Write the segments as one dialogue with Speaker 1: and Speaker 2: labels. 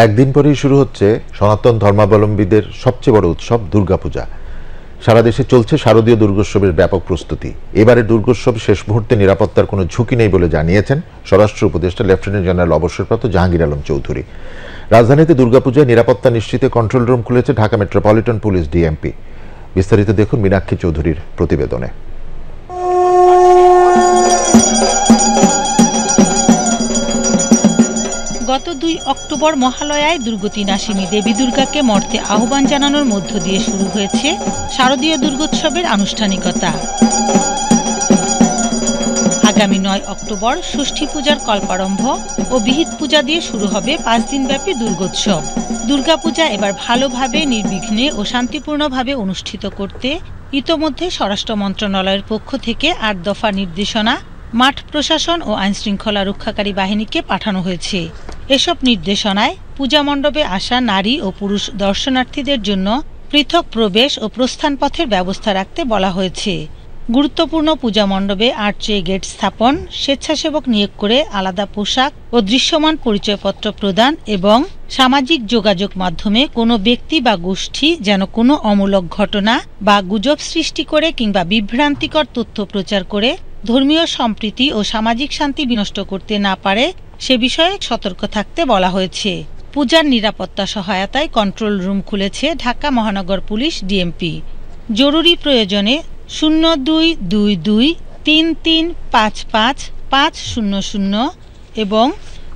Speaker 1: একদিন পরেই শুরু হচ্ছে সনাতন ধর্মাবলম্বীদের সবচেয়ে বড় উৎসব দুর্গাপূজা। সারা দেশে চলছে শারদীয় দুর্গোৎসবের ব্যাপক প্রস্তুতি। এবারে দুর্গোৎসব শেষ মুহূর্তে নিরাপত্তার কোনো ঝুঁকি নেই বলে জানিয়েছেন স্বরাষ্ট্র উপদেষ্টা লেফটেন্যান্ট জেনারেল অবসরপ্রাপ্ত জাহাঙ্গীর আলম চৌধুরী। রাজধানীতে দুর্গাপূজায় নিরাপত্তা নিশ্চিতে কন্ট্রোল রুম খুলেছে ঢাকা মেট্রোপলিটন পুলিশ ডিএমপি। বিস্তারিত দেখুন মীনাক্ষী চৌধুরীর প্রতিবেদনে।
Speaker 2: গত ২ অক্টোবর মহালয়ায় দুর্গতি নাশিনী দেবী দুর্গাকে মর্তে আহ্বান জানানোর মধ্য দিয়ে শুরু হয়েছে শারদীয় দুর্গোৎসবের আনুষ্ঠানিকতা। আগামী ৯ অক্টোবর ষষ্ঠী পূজার কল্পারম্ভ ও বিহিত পূজা দিয়ে শুরু হবে ৫ দিনব্যাপী দুর্গোৎসব। দুর্গাপূজা এবার ভালোভাবে, নির্বিঘ্নে ও শান্তিপূর্ণভাবে অনুষ্ঠিত করতে ইতোমধ্যে স্বরাষ্ট্র মন্ত্রণালয়ের পক্ষ থেকে ৮ দফা নির্দেশনা মাঠ প্রশাসন ও আইনশৃঙ্খলা রক্ষাকারী বাহিনীকে পাঠানো হয়েছে। এসব নির্দেশনায় পূজা মণ্ডপে আসা নারী ও পুরুষ দর্শনার্থীদের জন্য পৃথক প্রবেশ ও প্রস্থান পথের ব্যবস্থা রাখতে বলা হয়েছে। গুরুত্বপূর্ণ পূজা মণ্ডপে আর্চওয়ে গেট স্থাপন, স্বেচ্ছাসেবক নিয়োগ করে আলাদা পোশাক ও দৃশ্যমান পরিচয়পত্র প্রদান এবং সামাজিক যোগাযোগ মাধ্যমে কোনো ব্যক্তি বা গোষ্ঠী যেন কোনো অমূলক ঘটনা বা গুজব সৃষ্টি করে কিংবা বিভ্রান্তিকর তথ্য প্রচার করে ধর্মীয় সম্প্রীতি ও সামাজিক শান্তি বিনষ্ট করতে না পারে সে বিষয়ে সতর্ক থাকতে বলা হয়েছে। পূজার নিরাপত্তা সহায়তায় কন্ট্রোল রুম খুলেছে ঢাকা মহানগর পুলিশ ডিএমপি। জরুরি প্রয়োজনে 022233555500 এবং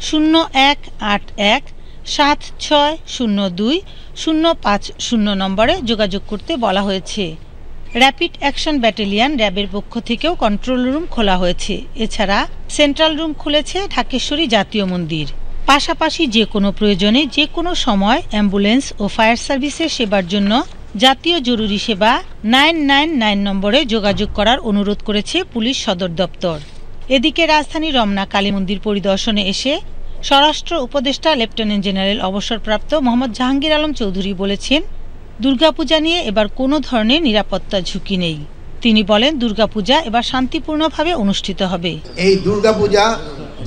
Speaker 2: 018176020050 নম্বরে যোগাযোগ করতে বলা হয়েছে। র্যাপিড অ্যাকশন ব্যাটালিয়ন র্যাবের পক্ষ থেকেও কন্ট্রোল রুম খোলা হয়েছে। এছাড়া সেন্ট্রাল রুম খুলেছে ঢাকেশ্বরী জাতীয় মন্দির। পাশাপাশি যে কোনো প্রয়োজনে যে কোনো সময় অ্যাম্বুলেন্স ও ফায়ার সার্ভিসের সেবার জন্য জাতীয় জরুরি সেবা 999 নম্বরে যোগাযোগ করার অনুরোধ করেছে পুলিশ সদর দপ্তর। এদিকে রাজধানীর রমনা কালী মন্দির পরিদর্শনে এসে স্বরাষ্ট্র উপদেষ্টা লেফটেন্যান্ট জেনারেল অবসরপ্রাপ্ত মোহাম্মদ জাহাঙ্গীর আলম চৌধুরী বলেছেন, দুর্গাপূজা নিয়ে এবার কোনো ধরনের নিরাপত্তা ঝুঁকি নেই। তিনি বলেন, দুর্গাপূজা এবার শান্তিপূর্ণভাবে অনুষ্ঠিত হবে।
Speaker 3: এই দুর্গাপূজা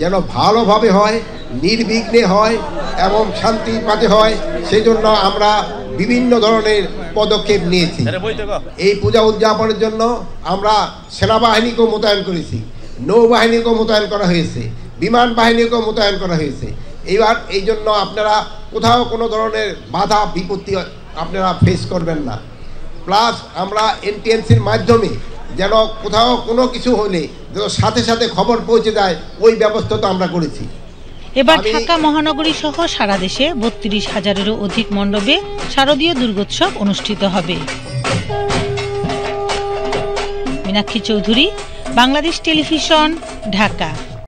Speaker 3: যেন ভালোভাবে হয়, নির্বিঘ্নে হয় এবং শান্তিপাতে হয়, সেজন্য আমরা বিভিন্ন ধরনের পদক্ষেপ নিয়েছি। এই পূজা উদযাপনের জন্য আমরা সেনাবাহিনীকেও মোতায়েন করেছি, নৌবাহিনীকেও মোতায়েন করা হয়েছে, বিমান বাহিনীকেও মোতায়েন করা হয়েছে। এইবার এই জন্য আপনারা কোথাও কোনো ধরনের বাধা বিপত্তি আপনারা ফেস করবেন না। প্লাস আমরা এনটিএনসির মাধ্যমে যেন কোথাও কোনো কিছু হলে যেন সাথে সাথে খবর পৌঁছে যায়, ওই ব্যবস্থা তো আমরা করেছি।
Speaker 2: এবার ঢাকা মহানগরী সহ সারা দেশে ৩২,০০০-এরও অধিক মণ্ডপে শারদীয় দুর্গোৎসব অনুষ্ঠিত হবে। মীনাক্ষী চৌধুরী, বাংলাদেশ টেলিভিশন, ঢাকা।